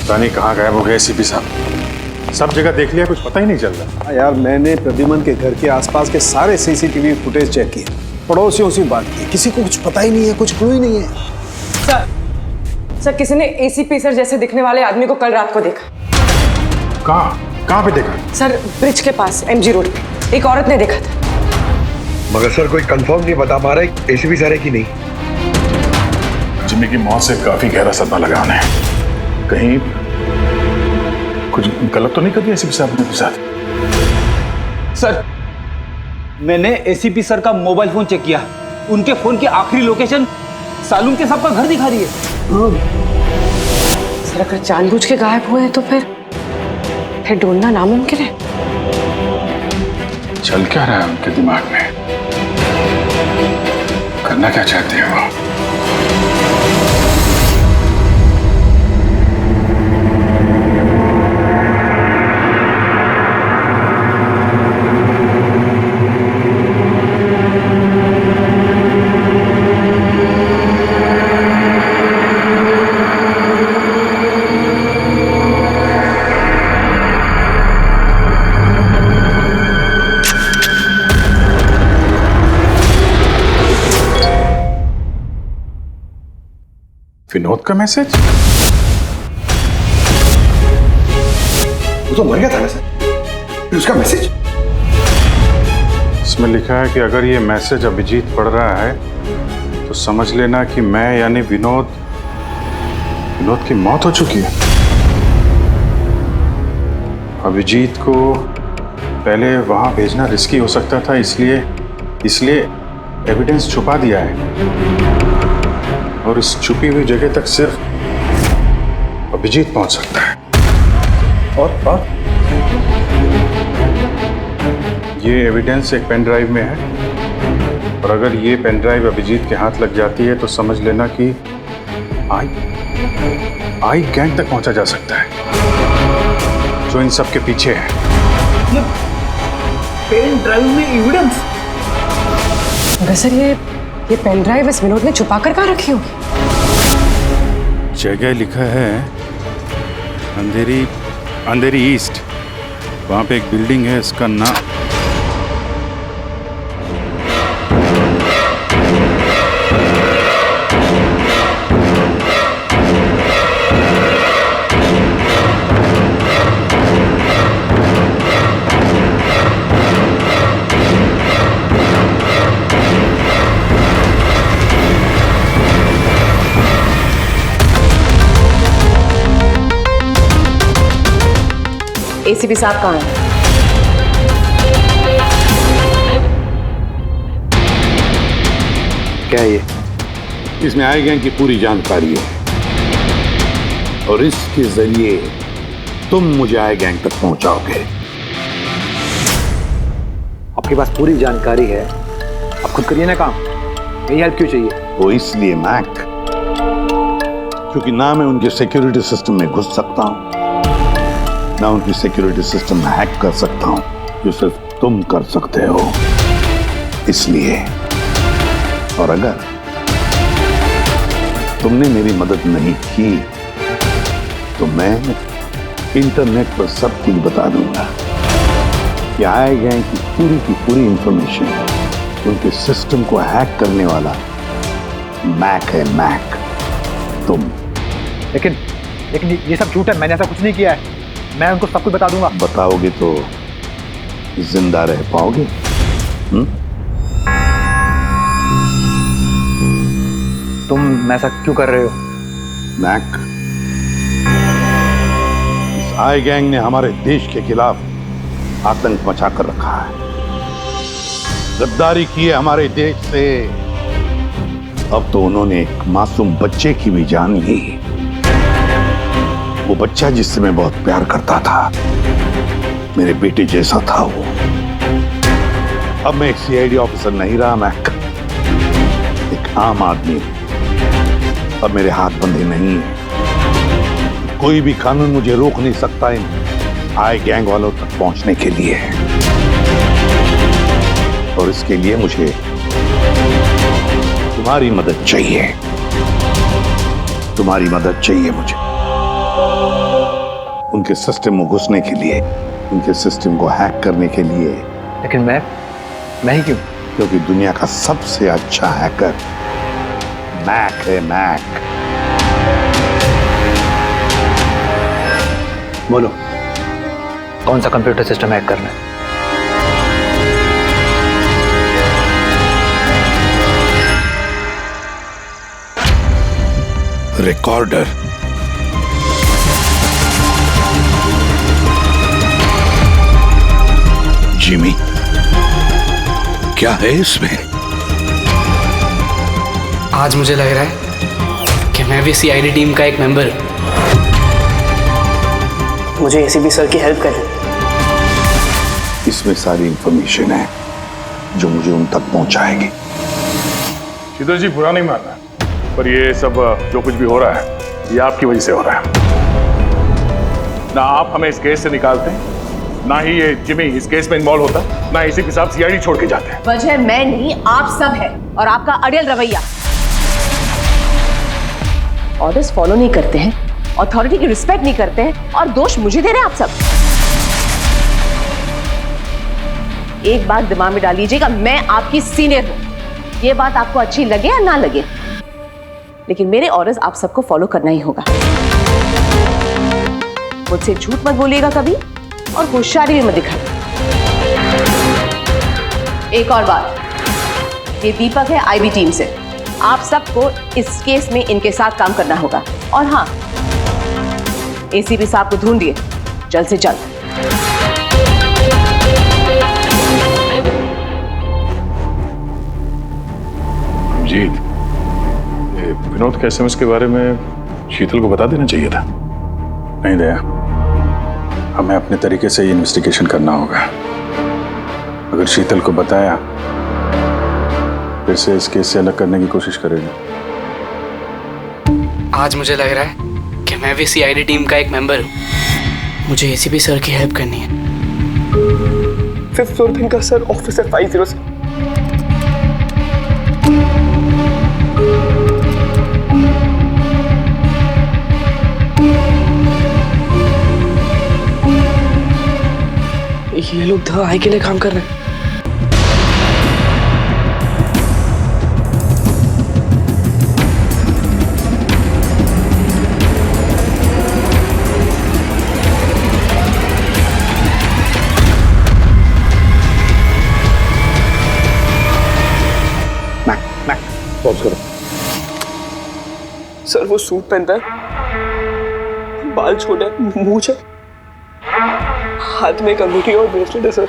पता नहीं कहाँ गायब हो गए एसीपी साहब। सब जगह देख लिया, कुछ पता ही नहीं चल रहा। यार मैंने प्रद्युमन के घर के आसपास के सारे सीसीटीवी फुटेज चेक किए, पड़ोसियों से बात की, किसी को कुछ पता ही नहीं है, कुछ क्लू ही नहीं है। सर किसी ने एसीपी सर जैसे दिखने वाले आदमी को कल रात को देखा। कहाँ पे देखा? सर ब्रिज के पास एमजी रोड पे एक औरत ने देखा था। मगर सर कोई कंफर्म नहीं बता पा रहा है एसीपी सर है कि नहीं। जिम्मी की मौत से काफी गहरा सदमा लगा उन्हें। कहीं कुछ गलत तो नहीं कर दिया एसीपी साहब ने के साथ? सर मैंने एसीपी सर का मोबाइल फोन चेक किया, उनके फोन की आखिरी लोकेशन सालून के साहब का घर दिखा रही है। सर अगर जानबूझ के गायब हुए हैं तो फिर ढूंढना नामुमकिन है। चल क्या रहा है उनके दिमाग में? करना क्या चाहते हैं वो? विनोद का मैसेज? वो तो मर गया था ना सर, फिर उसका मैसेज? इसमें लिखा है कि अगर ये मैसेज अभिजीत पढ़ रहा है तो समझ लेना कि मैं यानी विनोद की मौत हो चुकी है। अभिजीत को पहले वहां भेजना रिस्की हो सकता था, इसलिए एविडेंस छुपा दिया है और इस छुपी हुई जगह तक सिर्फ अभिजीत पहुंच सकता है। और ये एविडेंस एक पेन ड्राइव में है और अगर ये पेन ड्राइव अभिजीत के हाथ लग जाती है तो समझ लेना कि आई गैंग तक पहुंचा जा सकता है जो इन सब के पीछे है। ये पेन ड्राइव में एविडेंस? सर ये पेन ड्राइव इस विनोद ने छुपा कर कहाँ रखी होगी? जगह लिखा है अंधेरी ईस्ट। वहां पे एक बिल्डिंग है, इसका नाम एसीपी साहब कहाँ हैं? क्या ये? इसमें आई गैंग की पूरी जानकारी है और इसके जरिए तुम मुझे आई गैंग तक पहुंचाओगे। आपके पास पूरी जानकारी है, आप खुद करिए ना काम, यही हेल्प क्यों चाहिए? वो इसलिए मैक, क्योंकि ना मैं उनके सिक्योरिटी सिस्टम में घुस सकता हूं, ना उनकी सिक्योरिटी सिस्टम हैक कर सकता हूं, जो सिर्फ तुम कर सकते हो। इसलिए, और अगर तुमने मेरी मदद नहीं की तो मैं इंटरनेट पर सब कुछ बता दूंगा कि आई गैंग की पूरी इंफॉर्मेशन उनके सिस्टम को हैक करने वाला मैक है। मैक, तुम। लेकिन ये सब झूठ है, मैंने ऐसा कुछ नहीं किया है। मैं उनको सब कुछ बता दूंगा। बताओगे तो जिंदा रह पाओगे? तुम ऐसा क्यों कर रहे हो? मैक, इस आई गैंग ने हमारे देश के खिलाफ आतंक मचा कर रखा है, गद्दारी की है हमारे देश से। अब तो उन्होंने एक मासूम बच्चे की भी जान ली, वो बच्चा जिससे मैं बहुत प्यार करता था, मेरे बेटे जैसा था वो। अब मैं एक सीआईडी ऑफिसर नहीं रहा मैक, एक आम आदमी। अब मेरे हाथ बंधे नहीं है, कोई भी कानून मुझे रोक नहीं सकता इन आई गैंग वालों तक पहुंचने के लिए। और इसके लिए मुझे तुम्हारी मदद चाहिए, तुम्हारी मदद चाहिए मुझे। उनके सिस्टम में घुसने के लिए, उनके सिस्टम को हैक करने के लिए। लेकिन मैं ही क्यों? क्योंकि दुनिया का सबसे अच्छा हैकर मैक है, मैक। बोलो, कौन सा कंप्यूटर सिस्टम हैक करना है? रिकॉर्डर। जिमी, क्या है इसमें? आज मुझे लग रहा है कि मैं भी सीआईडी टीम का एक मेंबर हूं। मुझे एसीपी सर की हेल्प करनी। इसमें सारी इंफॉर्मेशन है जो मुझे उन तक पहुंचाएगी। शीतल जी, बुरा नहीं मानना, पर ये सब जो कुछ भी हो रहा है ये आपकी वजह से हो रहा है। ना आप हमें इस केस से निकालते हैं, ना ही ये जिमी इस केस में इन्वॉल्व होता, ना एसीपी साहब सीआईडी छोड़ के जाते हैं। वजह मैं नहीं, आप सब है, और आपका अड़ियल रवैया। ऑर्डर्स फॉलो नहीं करते हैं, अथॉरिटी की रिस्पेक्ट नहीं करते हैं, और दोष मुझे दे रहे हैं आप सब। एक बात दिमाग में डाल लीजिएगा, मैं आपकी सीनियर हूं। ये बात आपको अच्छी लगे या ना लगे, लेकिन मेरे ऑर्डर्स आप सबको फॉलो करना ही होगा। मुझसे झूठ मत बोलिएगा कभी, और होशियारी भी मत दिखाइए। एक और बात, ये दीपक है आईबी टीम से। आप सबको इस केस में इनके साथ काम करना होगा। और हाँ, एसीपी साहब को ढूंढिए जल्द से जल्द। जीत, ये विनोद के एसएमएस के बारे में शीतल को बता देना चाहिए था। नहीं दया, हमें अपने तरीके से ये इन्वेस्टिगेशन करना होगा। अगर शीतल को बताया, फिर से इस केस से अलग करने की कोशिश करेगी। आज मुझे लग रहा है कि मैं भी सीआईडी टीम का एक मेंबर हूं। मुझे एसीपी सर की हेल्प करनी है। 5th फ्लोर पे इनका सर, ऑफिसर 506। ये लोग दवाई के लिए काम कर रहे हैं। पॉज करो। सर वो सूट पहनता है, बाल छोटा है, मूंछ है, हाथ में एक अंगूठी और ब्रेसलेट है सर।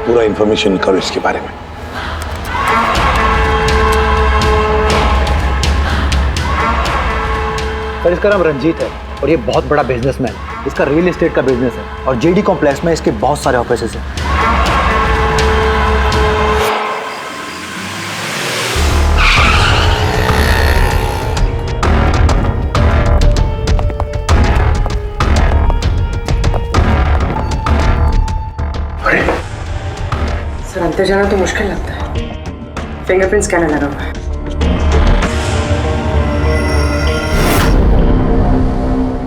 पूरा इंफॉर्मेशन करो इसके बारे में। सर इसका नाम रंजीत है और ये बहुत बड़ा बिजनेसमैन है। इसका रियल एस्टेट का बिजनेस है और जेडी कॉम्प्लेक्स में इसके बहुत सारे ऑफिसेज हैं। सर, अंदर जाना तो मुश्किल लगता है। फिंगरप्रिंट स्कैनर लगा हुआ है।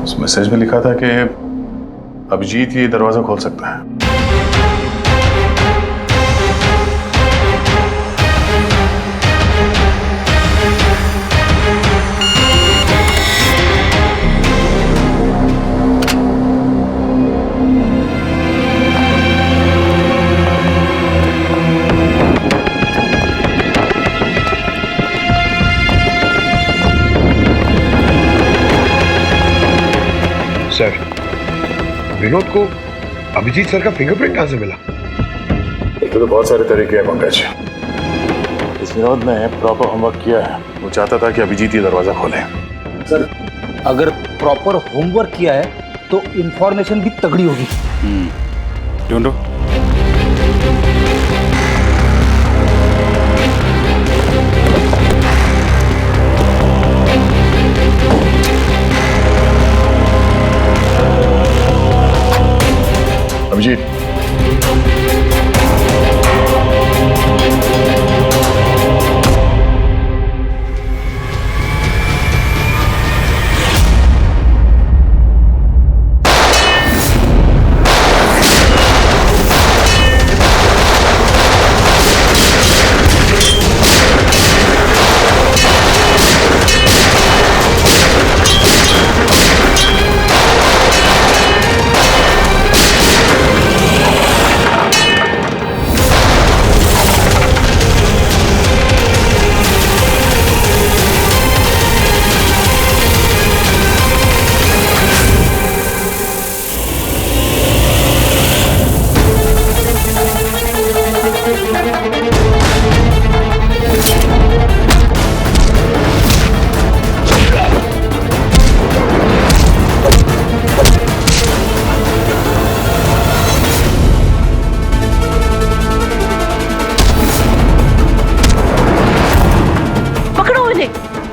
उस मैसेज में लिखा था कि अभिजीत ये दरवाजा खोल सकता है। सर, विनोद को अभिजीत सर का फिंगरप्रिंट कहां से मिला? तो बहुत सारे तरीके हैं पंकज। इस विनोद ने प्रॉपर होमवर्क किया है। वो चाहता था कि अभिजीत ये दरवाजा खोले। सर, अगर प्रॉपर होमवर्क किया है तो इंफॉर्मेशन भी तगड़ी होगी। ढूंढो। Abhijeet,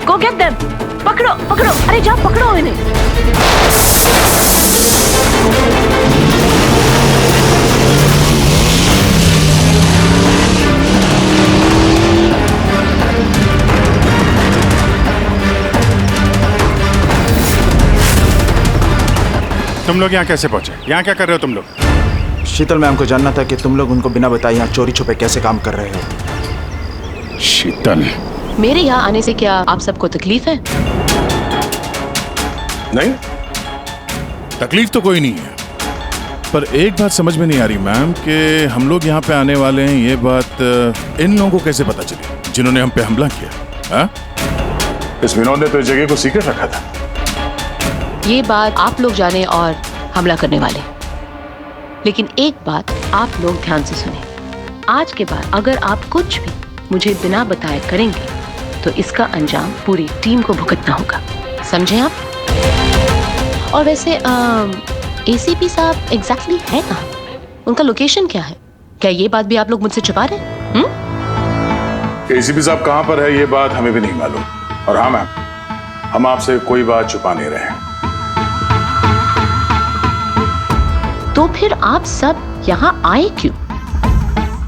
go get them. पकड़ो पकड़ो, अरे जाओ पकड़ो इन्हें। तुम लोग यहाँ कैसे पहुंचे? यहाँ क्या कर रहे हो तुम लोग? शीतल मैम को जानना था कि तुम लोग उनको बिना बताए यहाँ चोरी छुपे कैसे काम कर रहे हो। शीतल, मेरे यहाँ आने से क्या आप सबको तकलीफ है? नहीं, तकलीफ तो कोई नहीं है, पर एक बात समझ में नहीं आ रही मैम कि हम लोग यहाँ पे आने वाले हैं, ये बात इन लोगों को कैसे पता चली जिन्होंने हम पे हमला किया? हाँ? इस विनोद ने तो इस जगह को सीक्रेट रखा था। ये बात आप लोग जाने और हमला करने वाले, लेकिन एक बात आप लोग ध्यान से सुने। आज के बाद अगर आप कुछ भी मुझे बिना बताए करेंगे तो इसका अंजाम पूरी टीम को भुगतना होगा, समझे आप? और वैसे एसीपी साहब एग्जैक्टली है कहाँ? उनका लोकेशन क्या है? क्या ये बात भी आप लोग मुझसे छुपा रहे हैं? एसीपी साहब कहाँ पर है ये बात हमें भी नहीं मालूम। और हाँ मैम, हम आपसे कोई बात छुपा नहीं रहे हैं। तो फिर आप सब यहाँ आए क्यों?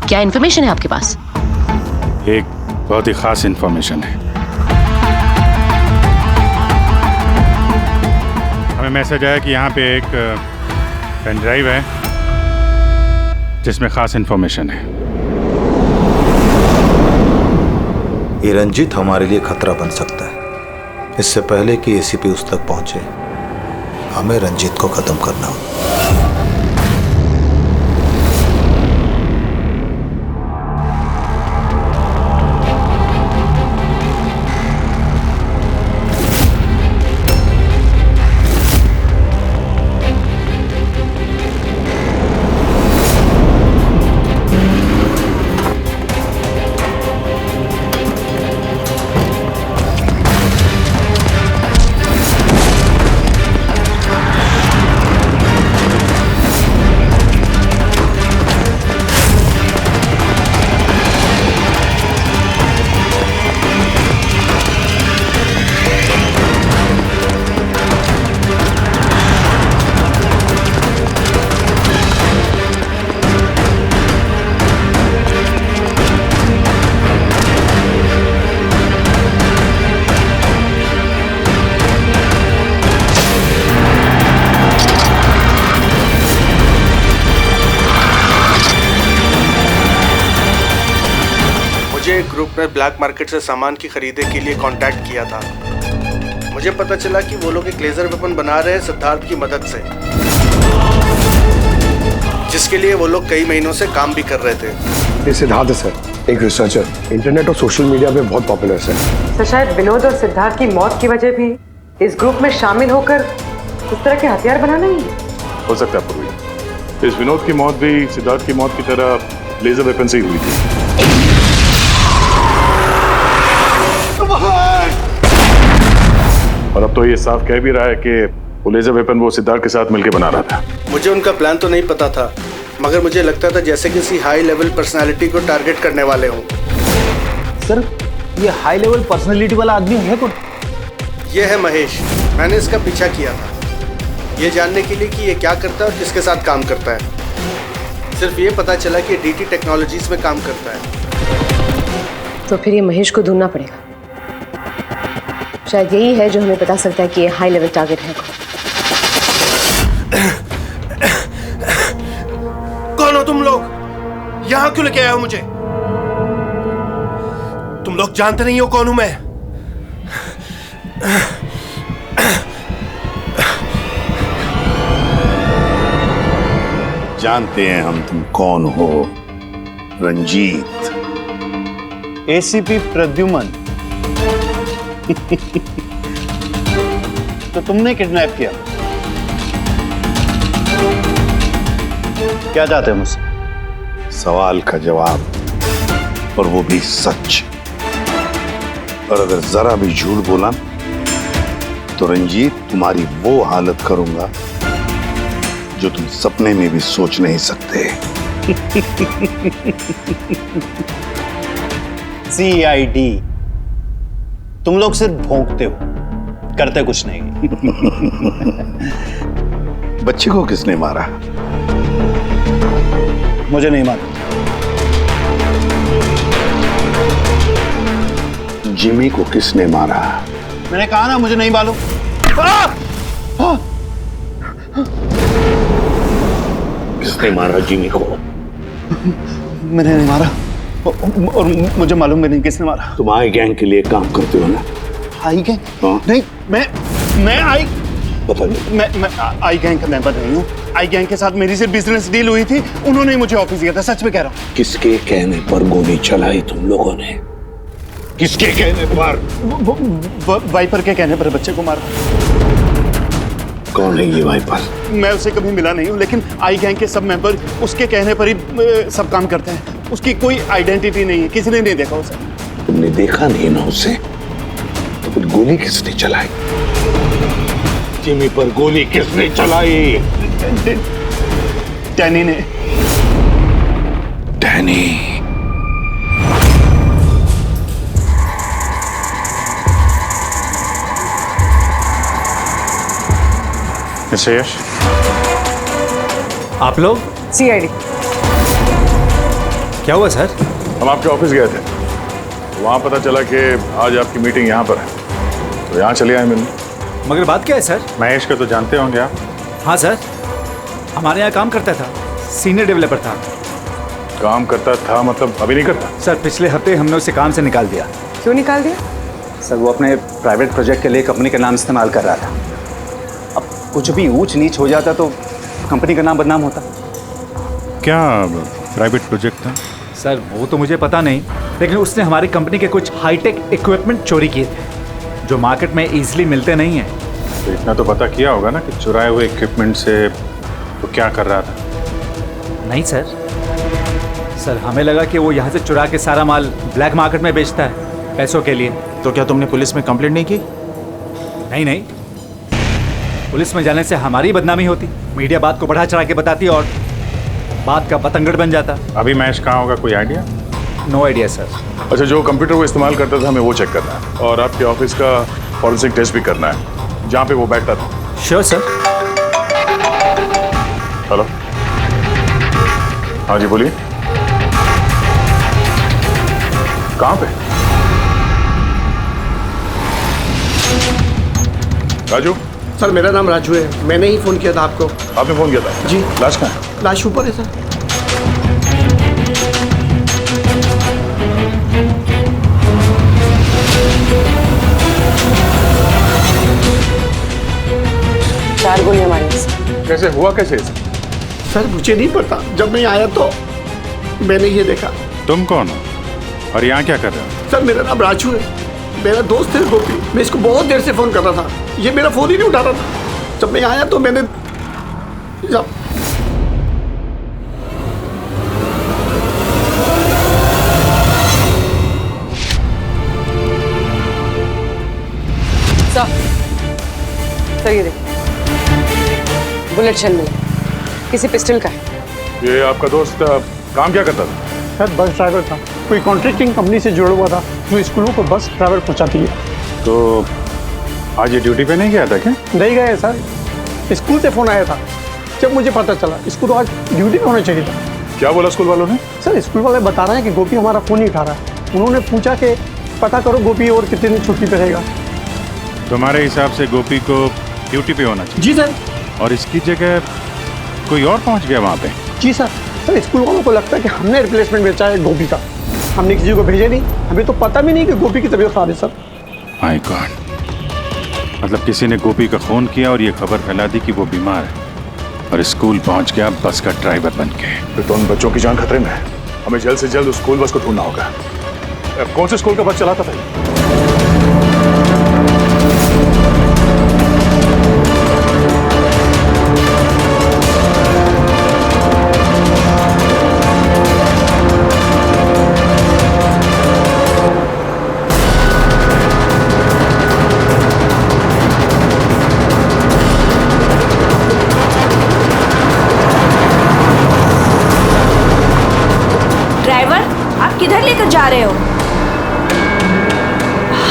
क्या इन्फॉर्मेशन है आपके पास? एक बहुत ही खास इंफॉर्मेशन है। हमें मैसेज आया कि यहाँ पे एक पेन ड्राइव है जिसमें खास इंफॉर्मेशन है। ये रंजीत हमारे लिए खतरा बन सकता है। इससे पहले कि एसीपी उस तक पहुंचे, हमें रंजीत को खत्म करना होगा। ग्रुप ने ब्लैक मार्केट से सामान की खरीदे के लिए कांटेक्ट किया था। मुझे पता चला कि वो लोग एक लेजर वेपन बना रहे हैं सिद्धार्थ की मदद से, जिसके लिए वो लोग कई महीनों से काम भी कर रहे थे। ये सिद्धार्थ है सर, एक रिसर्चर, इंटरनेट और सोशल मीडिया पे बहुत पॉपुलर सर। तो शायद विनोद और सिद्धार्थ की मौत की वजह भी इस ग्रुप में शामिल होकर इस तरह के हथियार बनाना ही है। हो सकता है पूर्वी, इस विनोद की मौत भी सिद्धार्थ की मौत की तरह लेजर वेपन से ही हुई थी। और अब तो ये साफ कह भी रहा है कि वो लेजर वेपन वो सिद्धार्थ के साथ मिलकर बना रहा था। मुझे उनका प्लान तो नहीं पता था, मगर मुझे लगता था जैसे किसी हाई लेवल पर्सनालिटी को टारगेट करने वाले हों। सर, ये हाई लेवल पर्सनालिटी वाला आदमी है कौन? ये है महेश। मैंने इसका पीछा किया था ये जानने के लिए कि ये क्या करता है और किसके साथ काम करता है। सिर्फ ये पता चला कि डीटी टेक्नोलॉजीज में काम करता है। तो फिर ये महेश को ढूंढना पड़ेगा। शायद यही है जो हमें बता सकता है कि ये हाई लेवल टारगेट है। कौन हो तुम लोग? यहां क्यों लेके आए हो मुझे? तुम लोग जानते नहीं हो कौन हूं मैं। जानते हैं हम तुम कौन हो, रंजीत। एसीपी प्रद्युमन। तो तुमने किडनैप किया? क्या चाहते हो मुझसे? सवाल का जवाब, और वो भी सच। और अगर जरा भी झूठ बोला तो रंजीत तुम्हारी वो हालत करूंगा जो तुम सपने में भी सोच नहीं सकते। CID तुम लोग सिर्फ भौंकते हो, करते कुछ नहीं। बच्चे को किसने मारा? मुझे नहीं मालूम। जिमी को किसने मारा? मैंने कहा ना मुझे नहीं मालूम। किसने मारा जिमी को? मैंने नहीं मारा और मुझे मालूम भी नहीं किसने मारा। तुम आई गैंग के लिए काम करते हो ना? आई गैंग? हाँ। नहीं, मैं आई पता नहीं। मैं आई गैंग का मेंबर नहीं हूँ। आई गैंग के साथ मेरी सिर्फ बिजनेस डील हुई थी, उन्होंने मुझे ऑफिस दिया था, सच में कह रहा हूँ। किसके कहने पर गोली चलाई तुम लोगों ने? किसके कहने पर? वाइपर के कहने पर बच्चे को मारा। कौन है ये वाइपर? मैं उसे कभी मिला नहीं हूँ, लेकिन आई गैंग के सब मेंबर उसके कहने पर ही सब काम करते हैं। उसकी कोई आइडेंटिटी नहीं है, किसी ने नहीं देखा उसे। तुमने देखा नहीं ना उसे, तो फिर गोली किसने चलाई? जिमी पर गोली किसने चलाई? डैनी ने। डैनी? मिस्टर यश, आप लोग? सीआईडी। क्या हुआ सर? हम आपके ऑफिस गए थे, वहाँ पता चला कि आज आपकी मीटिंग यहाँ पर है, तो यहाँ चले आए मिलने। मगर बात क्या है सर? महेश को तो जानते होंगे आप? हाँ सर, हमारे यहाँ काम करता था, सीनियर डेवलपर था। काम करता था मतलब अभी नहीं करता? सर पिछले हफ्ते हमने उसे काम से निकाल दिया। क्यों निकाल दिया? सर वो अपने प्राइवेट प्रोजेक्ट के लिए कंपनी का नाम इस्तेमाल कर रहा था। अब कुछ भी ऊंच नीच हो जाता तो कंपनी का नाम बदनाम होता। क्या प्राइवेट प्रोजेक्ट था? सर वो तो मुझे पता नहीं, लेकिन उसने हमारी कंपनी के कुछ हाईटेक इक्विपमेंट चोरी किए थे जो मार्केट में इजीली मिलते नहीं हैं। तो इतना तो पता किया होगा ना कि चुराए हुए इक्विपमेंट से तो क्या कर रहा था? नहीं सर, हमें लगा कि वो यहाँ से चुरा के सारा माल ब्लैक मार्केट में बेचता है पैसों के लिए। तो क्या तुमने पुलिस में कंप्लेंट नहीं की? नहीं, पुलिस में जाने से हमारी बदनामी होती, मीडिया बात को बढ़ा चढ़ा के बताती और बात का पतंगड़ बन जाता। अभी महेश कहाँ होगा, कोई आइडिया? No idea sir. अच्छा, जो कंप्यूटर वो इस्तेमाल करता था हमें वो चेक करना है, और आपके ऑफिस का फॉरेंसिक टेस्ट भी करना है जहाँ पे वो बैठता था। Sure sir. हेलो, हाँ जी बोलिए, कहाँ पे? राजू? सर मेरा नाम राजू है, मैंने ही फोन किया था आपको। आपने फोन किया था? जी। लाश कहाँ है? लाश ऊपर है सर। चार गोली हमारे पास। कैसे हुआ, कैसे? सर मुझे नहीं पता, जब मैं आया तो मैंने ये देखा। तुम कौन हो और यहाँ क्या कर रहे हो? सर मेरा नाम राजू है, मेरा दोस्त है गोपी। मैं इसको बहुत देर से फोन कर रहा था, ये मेरा फोन ही नहीं उठा रहा था। जब मैं आया तो मैंने सर ये देखिए, बुलेट शेल मिला, किसी पिस्टल का है। ये आपका दोस्त काम क्या करता था? सर बस ड्राइवर था, कोई कॉन्ट्रैक्टिंग कंपनी से जुड़ा हुआ था जो स्कूलों को बस ड्राइवर पहुंचाती है। तो आज ये ड्यूटी पे नहीं गया था क्या? नहीं गए सर, स्कूल से फोन आया था, जब मुझे पता चला इसको तो आज ड्यूटी पे होना चाहिए था। क्या बोला स्कूल वालों ने? सर स्कूल वाले बता रहे हैं कि गोपी हमारा फोन नहीं उठा रहा है। उन्होंने पूछा कि पता करो गोपी और कितने दिन छुट्टी पे रहेगा। तुम्हारे हिसाब से गोपी को ड्यूटी पे होना चाहिए? जी सर। और इसकी जगह कोई और पहुंच गया वहाँ पे? जी सर। सर स्कूल वालों को लगता है कि हमने रिप्लेसमेंट बेचा है गोपी का, हमने किसी को भेजा नहीं, हमें तो पता भी नहीं कि गोपी की तबीयत खराब है सर। माय गॉड, मतलब किसी ने गोपी का खून किया और ये खबर फैला दी कि वो बीमार है और स्कूल पहुंच गया बस का ड्राइवर बन के। फिर तो उन बच्चों की जान खतरे में है, हमें जल्द से जल्द उस स्कूल बस को ढूंढना होगा। कौन से स्कूल का बस चलाता था? ड्राइवर आप किधर लेकर जा रहे हो?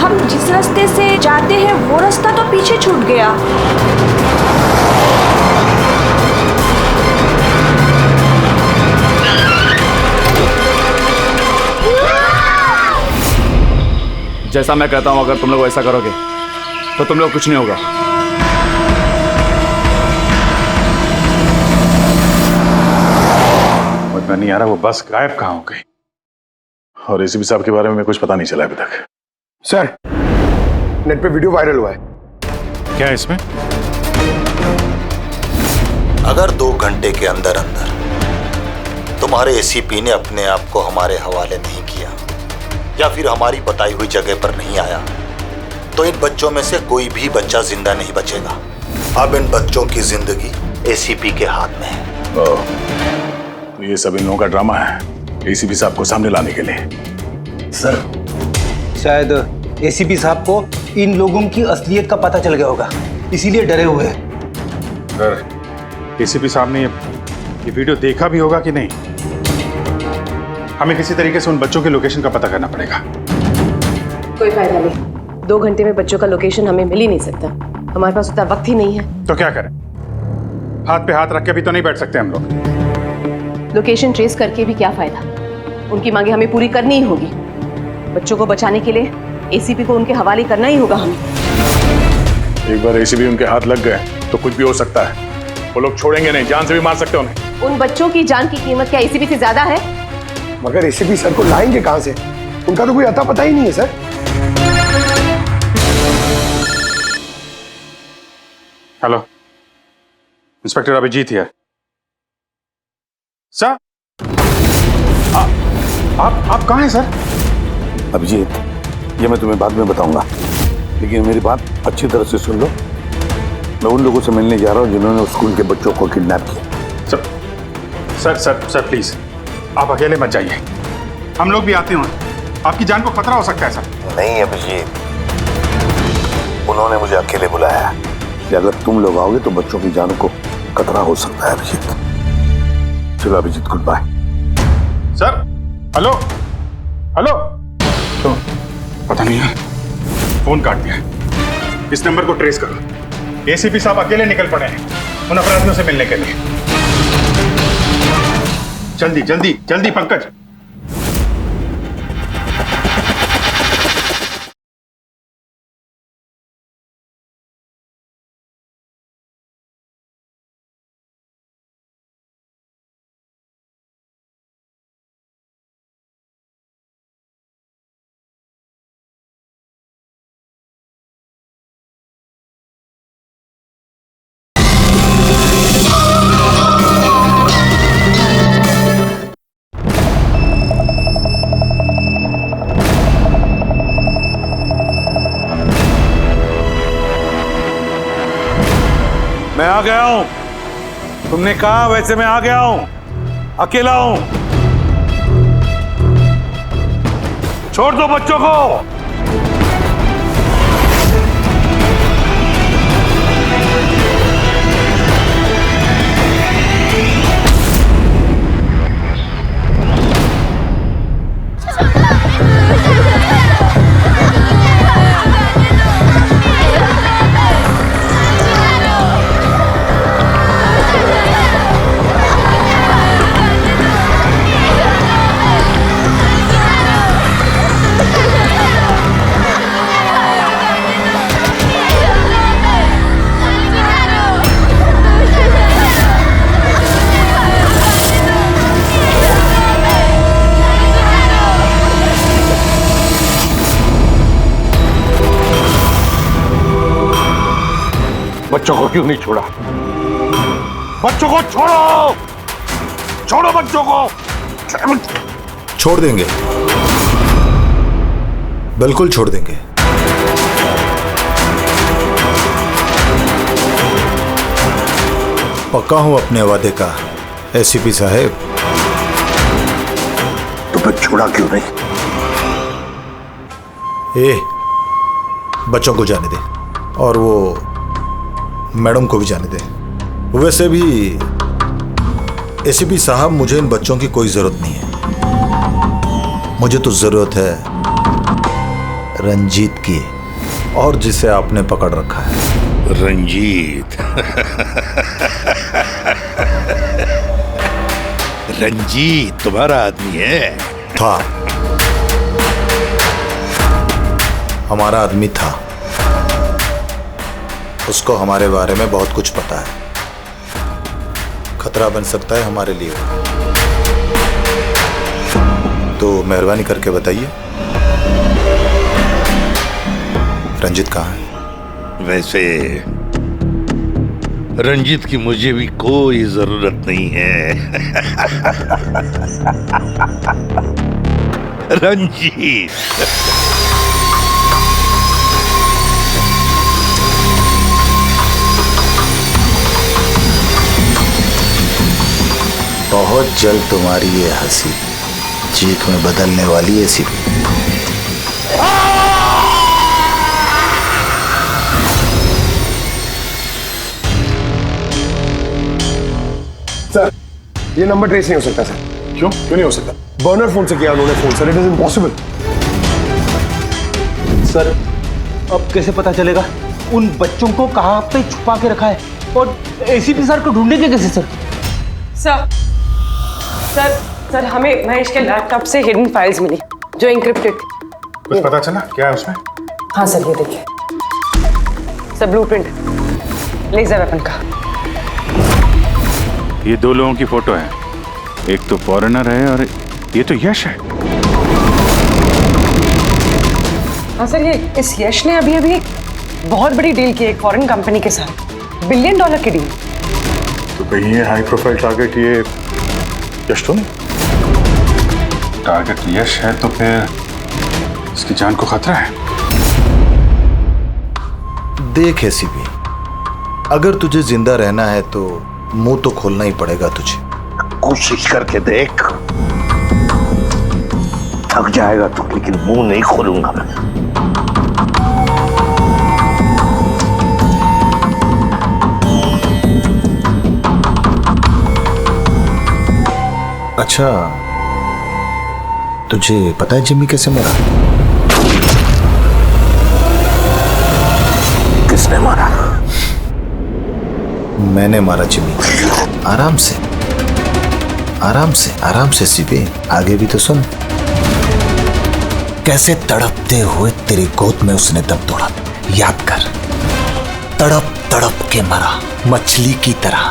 हम जिस रास्ते से जाते हैं वो रास्ता तो पीछे छूट गया। जैसा मैं कहता हूं, अगर तुम लोग ऐसा करोगे तो तुम लोग कुछ नहीं होगा। मुझे नहीं आ रहा वो बस गायब कहाँ हो गई, और एसीपी साहब के बारे में कुछ पता नहीं चला अभी तक। सर, नेट पे वीडियो वायरल हुआ है। क्या है इसमें? अगर 2 घंटे के अंदर अंदर तुम्हारे एसीपी ने अपने आप को हमारे हवाले नहीं किया या फिर हमारी बताई हुई जगह पर नहीं आया तो इन बच्चों में से कोई भी बच्चा जिंदा नहीं बचेगा। अब इन बच्चों की जिंदगी एसीपी के हाथ में है। तो ये सब इन लोगों का ड्रामा है एसीपी साहब को सामने लाने के लिए। सर, शायद एसीपी साहब को इन लोगों की असलियत का पता चल गया होगा, इसीलिए डरे हुए हैं। सर, एसीपी साहब ने ये वीडियो देखा भी होगा कि नहीं? हमें किसी तरीके से उन बच्चों के लोकेशन का पता करना पड़ेगा। कोई फायदा नहीं, 2 घंटे में बच्चों का लोकेशन हमें मिल ही नहीं सकता। हमारे पास उतना वक्त ही नहीं है। तो क्या करें? हाथ पे हाथ रख के भी तो नहीं बैठ सकते हम लोग। लोकेशन ट्रेस करके भी क्या फायदा? उनकी मांगे हमें पूरी करनी ही होगी। बच्चों को बचाने के लिए एसीपी को उनके हवाले करना ही होगा हमें। एक बार एसीपी उनके हाथ लग गए तो कुछ भी हो सकता है। वो लोग छोड़ेंगे नहीं, जान से भी मार सकते उन्हें। उन बच्चों की जान की कीमत क्या एसीपी से ज्यादा है? मगर एसीपी सर को लाएंगे कहां से? उनका तो कोई अता पता ही नहीं है sir. Hello, inspector Abhijeet here. Sir, आप कहाँ हैं सर? अभिजीत, ये मैं तुम्हें बाद में बताऊंगा, लेकिन मेरी बात अच्छी तरह से सुन लो। मैं उन लोगों से मिलने जा रहा हूँ जिन्होंने उस स्कूल के बच्चों को किडनैप किया। सर प्लीज, आप अकेले मत जाइए, हम लोग भी आते हैं। आपकी जान को खतरा हो सकता है सर। नहीं अभिजीत, उन्होंने मुझे अकेले बुलाया है कि अगर तुम लोग आओगे तो बच्चों की जान को खतरा हो सकता है। अभिजीत, चलो Abhijeet, good bye. Sir, hello, तो पता नहीं है, फोन काट दिया। इस नंबर को ट्रेस करो। एसीपी साहब अकेले निकल पड़े हैं उन अपराधियों से मिलने के लिए। जल्दी जल्दी जल्दी पंकज। मैं आ गया हूं, तुमने कहा वैसे मैं आ गया हूं, अकेला हूं। छोड़ दो बच्चों को। बच्चों को क्यों नहीं छोड़ा? बच्चों को छोड़ो, छोड़ो बच्चों को। छोड़ देंगे, बिल्कुल छोड़ देंगे। पक्का हूं अपने वादे का एसीपी साहब। तो फिर छोड़ा क्यों नहीं? बच्चों को जाने दे और वो मैडम को भी जाने दे। वैसे भी एसीपी साहब, मुझे इन बच्चों की कोई जरूरत नहीं है। मुझे तो जरूरत है रंजीत की और जिसे आपने पकड़ रखा है। रंजीत। रंजीत तुम्हारा आदमी है? था, हमारा आदमी था। उसको हमारे बारे में बहुत कुछ पता है। खतरा बन सकता है हमारे लिए, तो मेहरबानी करके बताइए रंजीत कहाँ है? वैसे रंजीत की मुझे भी कोई जरूरत नहीं है। रंजीत बहुत जल्द तुम्हारी ये हंसी चीख में बदलने वाली है एसीपी। सर, ये नंबर ट्रेस नहीं हो सकता सर। क्यों नहीं हो सकता? बर्नर फोन से किया उन्होंने phone sir, it is impossible. Sir अब कैसे पता चलेगा उन बच्चों को कहाँ पे छुपा के रखा है, और एसीपी सर को ढूंढेंगे कैसे सर? सर हमें महेश के लैपटॉप से हिडन फाइल्स मिली जो इंक्रिप्टेड थी। कुछ पता चला क्या है उसमें? हाँ सर, ये देखिए सर, ब्लूप्रिंट लेजर वेपन का। ये दो लोगों की फोटो है, एक तो फॉरेनर है और ये तो यश है। हाँ सर, ये इस यश ने अभी अभी बहुत बड़ी डील की एक फॉरेन कंपनी के साथ, $1 बिलियन की डील। तो कहीं ये हाई प्रोफाइल टारगेट ये यश तो नहीं? टारगेट यश है तो फिर इसकी जान को खतरा है। देख एसीपी, अगर तुझे जिंदा रहना है तो मुंह तो खोलना ही पड़ेगा तुझे। कोशिश करके देख। थक जाएगा तो, लेकिन मुंह नहीं खोलूंगा मैं। अच्छा, तुझे पता है जिम्मी कैसे मरा? किसने मारा? मैंने मारा जिम्मी। आराम से आराम से आराम से सीबे, आगे भी तो सुन। कैसे तड़पते हुए तेरी गोद में उसने दम तोड़ा, याद कर। तड़प तड़प के मरा, मछली की तरह।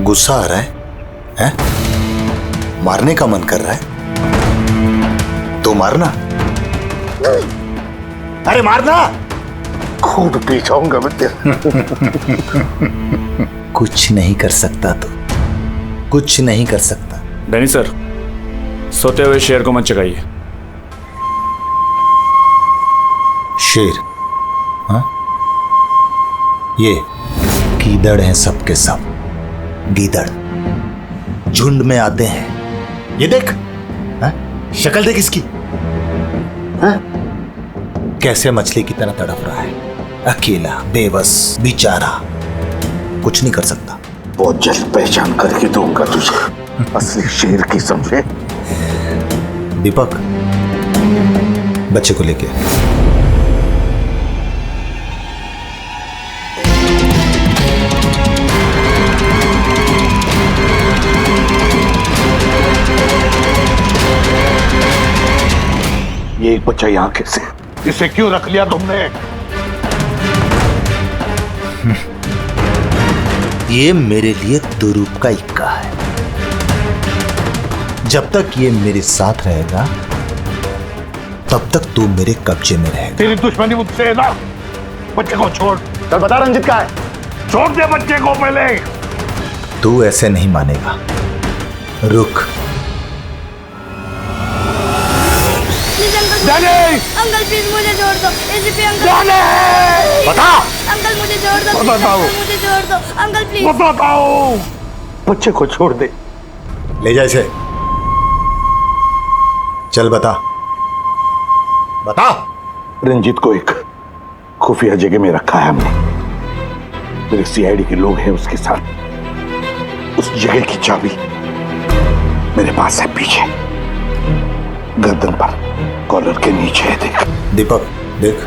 गुस्सा आ रहा है? मारने का मन कर रहा है तो मारना। अरे मारना, खूब पी जाऊंगा मैं तेरा। कुछ नहीं कर सकता तो, कुछ नहीं कर सकता। डैनी सर, सोते हुए शेर को मत चगाइए। शेर? हाँ, ये गीदड़ हैं सबके सब। गीदड़ झुंड में आते हैं। ये देख, हाँ? शक्ल देख इसकी, हाँ? कैसे मछली की तरह तड़प रहा है, अकेला, बेबस, बेचारा, कुछ नहीं कर सकता। बहुत जल्द पहचान करके दूंगा तुझे असली शेर की, समझे? दीपक, बच्चे को लेके ये एक बच्चा यहाँ कैसे? इसे क्यों रख लिया तुमने? ये मेरे लिए दुरूप का इक्का है। जब तक ये मेरे साथ रहेगा तब तक तू मेरे कब्जे में रहेगा। तेरी दुश्मनी मुझसे है ना? बच्चे को छोड़। चल बता रंजित कहाँ है? छोड़ दे बच्चे को पहले। तू ऐसे नहीं मानेगा, रुक। अंकल प्लीज मुझे छोड़ दो। एसीपी अंकल, बता। अंकल मुझे छोड़ दो। बताओ। मुझे छोड़ दो अंकल प्लीज। बताओ। बच्चे को छोड़ दे। ले जा इसे। चल बता, बता। रंजीत को एक खुफिया जगह में रखा है हमने। मेरे सीआईडी के लोग हैं उसके साथ। उस जगह की चाबी मेरे पास है, पीछे गर्दन पर कॉलर के नीचे है, देख। दीपक देख।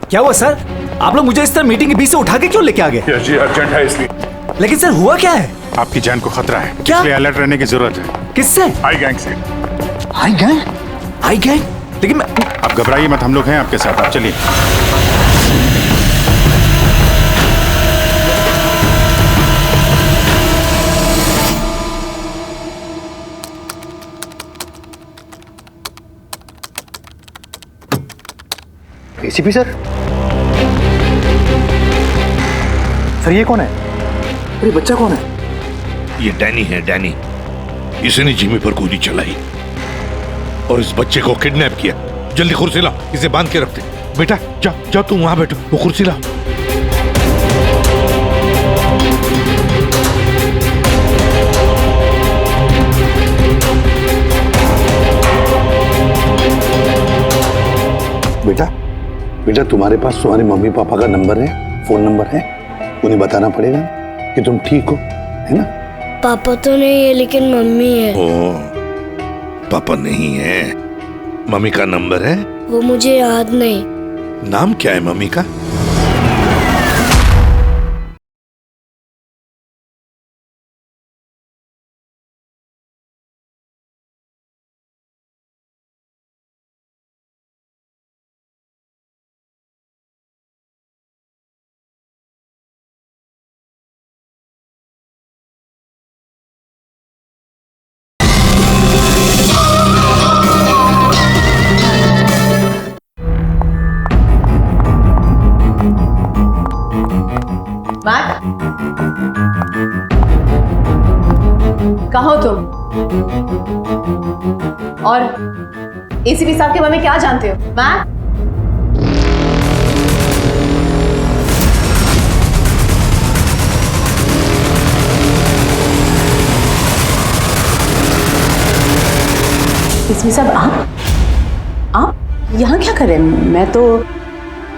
क्या हुआ सर? आप लोग मुझे इस तरह मीटिंग के बीच से उठा के क्यों लेके आ गए? जी अर्जेंट है इसलिए। लेकिन सर हुआ क्या है? आपकी जान को खतरा है, क्या? इसलिए अलर्ट रहने की जरूरत है। किससे? आई गैंग से। आई गैंग? आई गैंग? लेकिन मैं... आप घबराइए मत, हम लोग हैं आपके साथ, आप चलिए। ACP sir? सर ये कौन है? और ये बच्चा कौन है? ये डैनी है, डैनी। इसने जिमी पर गोली चलाई और इस बच्चे को किडनैप किया। जल्दी कुर्सी लाओ, इसे बांध के रखते। बेटा जा जा, तुम वहां बैठो, वो कुर्सी लाओ। बेटा बेटा, तुम्हारे पास तुम्हारे मम्मी पापा का नंबर है, फोन नंबर है? उन्हें बताना पड़ेगा कि तुम ठीक हो, है ना? पापा तो नहीं है लेकिन मम्मी है। ओ, पापा नहीं है, मम्मी का नंबर है? वो मुझे याद नहीं। नाम क्या है मम्मी का? मैक, कहो तुम? और एसीपी साहब के बारे में क्या जानते हो? मैक? एसीपी साहब आप यहाँ क्या कर रहे हैं? मैं तो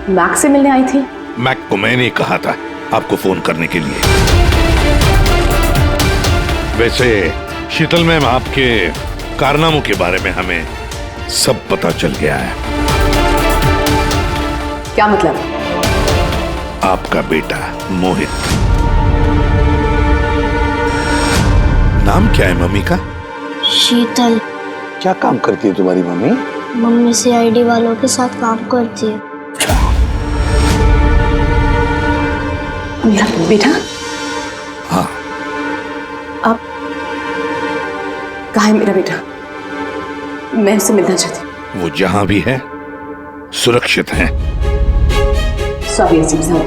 मैक से मिलने आई थी। मैक को मैंने कहा था आपको फोन करने के लिए। वैसे शीतल मैम, आपके कारनामों के बारे में हमें सब पता चल गया है। क्या मतलब? आपका बेटा मोहित। नाम क्या है मम्मी का? शीतल। क्या काम करती है तुम्हारी मम्मी? मम्मी सीआईडी वालों के साथ काम करती है। मेरा बेटा? हाँ। आप कहाँ है मेरा बेटा? मैं उससे मिलना चाहती हूँ। वो जहां भी है सुरक्षित है। सॉरी एसीपी साहब,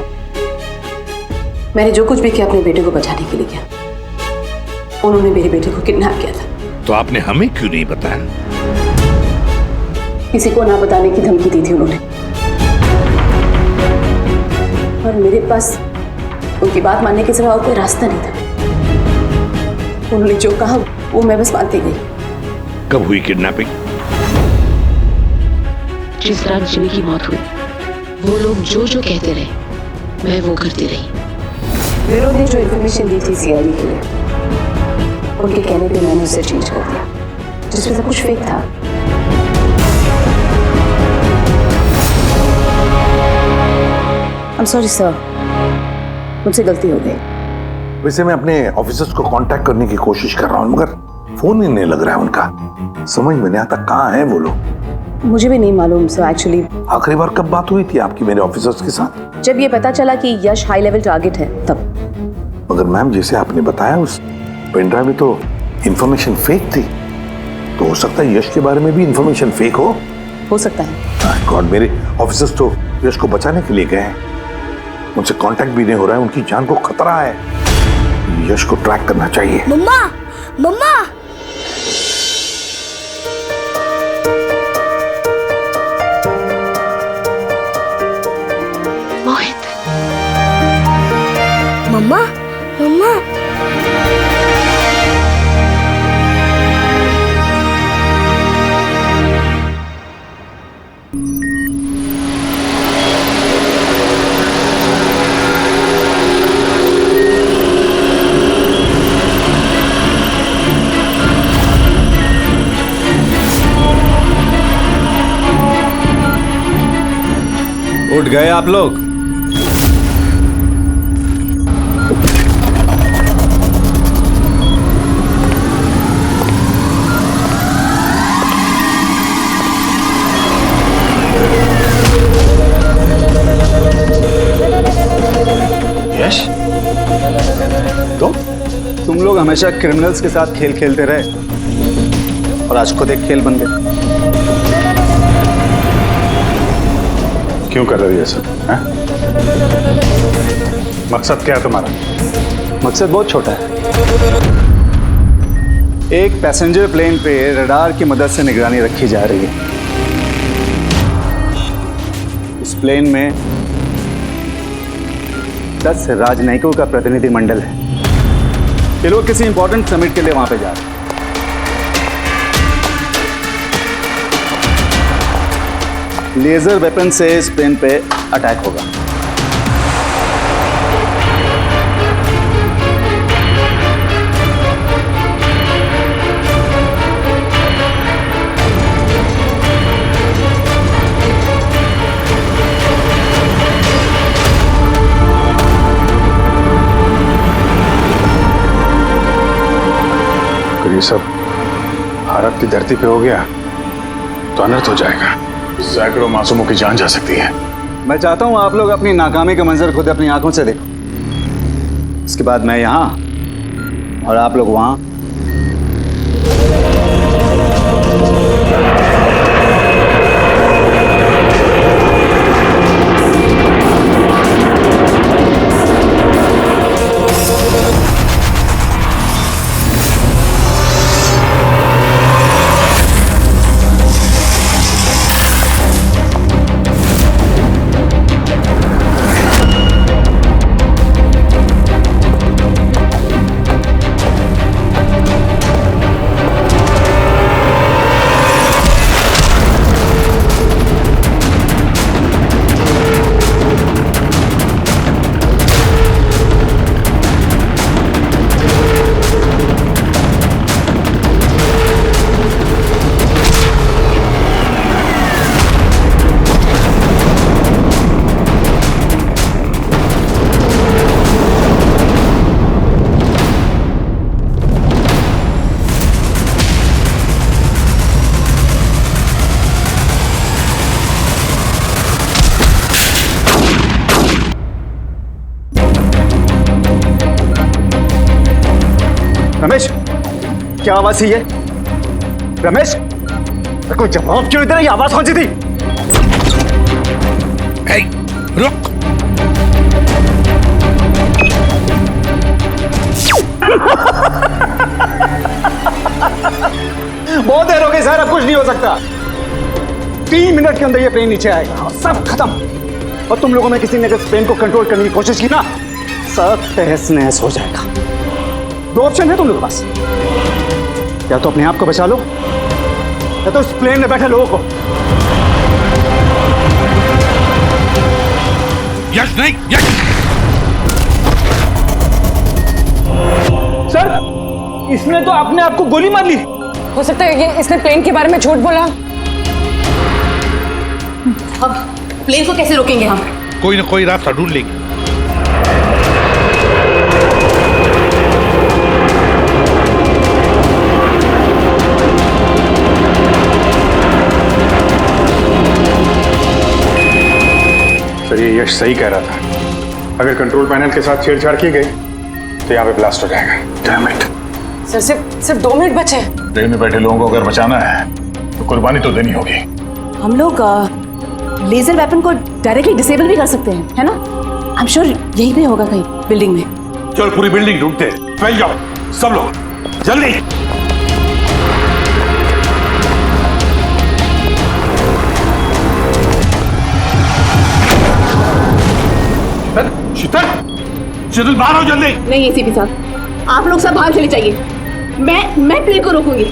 मैंने जो कुछ भी किया अपने बेटे को बचाने के लिए किया। उन्होंने मेरे बेटे को किडनैप किया था। तो आपने हमें क्यों नहीं बताया? किसी को ना बताने की धमकी दी थी उन्होंने, और मेरे पास उनकी बात मानने के सिवा और कोई रास्ता नहीं था। उन्होंने जो कहा वो मैं बस मानती गई। कब हुई किडनैपिंग? जिस रात जिमी की मौत हुई, वो लोग जो जो कहते रहे मैं वो करती रही। वीरो ने जो इन्फॉर्मेशन दी थी सीआईडी के लिए, उनके कहने पे मैंने उसे चेंज कर दिया, जिसमें सब कुछ फेक था। I'm sorry sir, मुझसे गलती हो गई। वैसे मैं अपने ऑफिसर्स को कांटेक्ट करने की कोशिश कर रहा हूँ, मगर फोन ही नहीं लग रहा है उनका। समझ में नहीं आता कहाँ है वो लोग। मुझे भी नहीं मालूम सर एक्चुअली। आखिरी बार कब बात हुई थी आपकी मेरे ऑफिसर्स के साथ? जब ये पता चला कि यश हाई लेवल टारगेट है तब। मगर मैम, जैसे आपने बताया उस पेन ड्राइव में तो इंफॉर्मेशन फेक थी। तो हो सकता है यश के बारे में भी इंफॉर्मेशन फेक हो सकता है। गॉड, मेरे ऑफिसर्स तो यश को बचाने के लिए गए हैं, उनसे कांटेक्ट भी नहीं हो रहा है, उनकी जान को खतरा है। यश को ट्रैक करना चाहिए। मम्मा मम्मा मोहित, मम्मा मम्मा उठ गए आप लोग? यश, तुम लोग हमेशा क्रिमिनल्स के साथ खेल खेलते रहे और आज खुद एक खेल बन गए। क्यों कर रहे हो ये सब? मकसद क्या है तुम्हारा? मकसद बहुत छोटा है। एक पैसेंजर प्लेन पे रडार की मदद से निगरानी रखी जा रही है। इस प्लेन में 10 राजनयिकों का प्रतिनिधि मंडल है। ये लोग किसी इंपॉर्टेंट समिट के लिए वहां पे जा रहे हैं। लेजर वेपन से इस प्लेन पे अटैक होगा। अगर ये सब भारत की धरती पे हो गया तो अनर्थ हो जाएगा। सैकड़ों मासूमों की जान जा सकती है। मैं चाहता हूं आप लोग अपनी नाकामी का मंजर खुद अपनी आंखों से देखो। इसके बाद मैं यहां और आप लोग वहां। रमेश, क्या आवाज थी ये? रमेश, कोई जवाब क्यों इधर? आवाज कौन सी थी? रुक। बहुत देर हो गई सर, अब कुछ नहीं हो सकता। 3 मिनट के अंदर ये प्लेन नीचे आएगा और सब खत्म। और तुम लोगों में किसी ने अगर प्लेन को कंट्रोल करने की कोशिश की ना, सब तहस नहस हो जाएगा। 2 ऑप्शन है तुम लोगों के पास, या तो अपने आप को बचा लो या तो उस प्लेन में बैठे लोगों को। यश नहीं, यश। सर, इसने तो अपने आप को गोली मार ली। हो सकता है ये इसने प्लेन के बारे में झूठ बोला। अब प्लेन को कैसे रोकेंगे हम? कोई ना कोई रास्ता ढूंढ लेंगे। सर, ये यश सही कह रहा था। अगर कंट्रोल पैनल के साथ छेड़छाड़ की गई तो यहाँ पे ब्लास्ट हो जाएगा। Damn it. सर, सिर्फ 2 मिनट बचे हैं। ट्रेन में बैठे लोगों को अगर बचाना है तो कुर्बानी तो देनी होगी। हम लोग लेजर वेपन को डायरेक्टली डिसेबल भी कर सकते हैं, है ना? आई एम श्योर यहीं पे होगा कहीं बिल्डिंग में। चल पूरी बिल्डिंग ढूंढते, फैल जाओ सब लोग जल्दी। शीतल, शीतल बाहर हो जल्दी। नहीं एसीपी साहब, आप लोग सब बाहर चले जाइए। मैं प्लेन को रोकूंगी,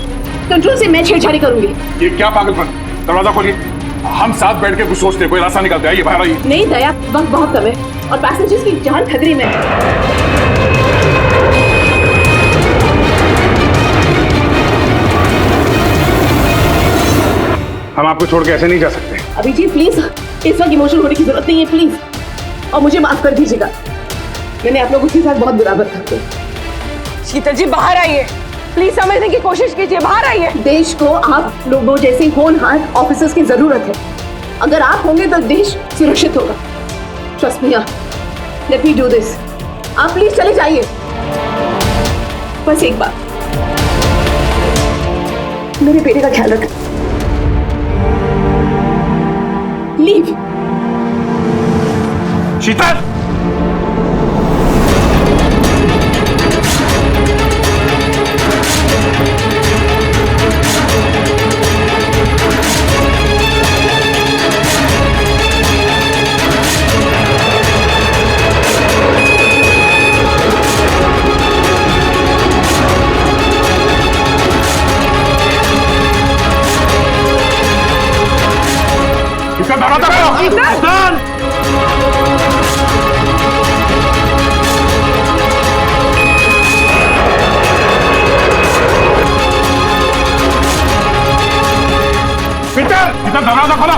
कंट्रोल से मैं छेड़छाड़ी करूंगी। ये क्या पागलपन, दरवाजा खोलिए, हम साथ बैठ के कुछ सोचते, कोई रास्ता निकालते। आइए बाहर आइए। नहीं दया, वक्त बहुत कम है और पैसेंजर्स की जान खतरे में है। हम आपको छोड़ के ऐसे नहीं जा सकते। अभिजीत प्लीज, इस वक्त इमोशनल होने की जरूरत नहीं है प्लीज, और मुझे माफ कर दीजिएगा, मैंने आप लोगों के साथ बहुत बुरा बर्ताव किया। शीतल जी बाहर आइए, प्लीज समझने की कोशिश कीजिए, बाहर आइए। देश को आप लोगों जैसे होनहार ऑफिसर्स की जरूरत है। अगर आप होंगे तो देश सुरक्षित होगा। Trust me, let me do this. आप प्लीज चले जाइए। बस एक बात, मेरे बेटे का ख्याल रखना। लीव। शीतल, इसका दरवाजा खोलो। शीतल, शीतल, दरवाजा खोलो।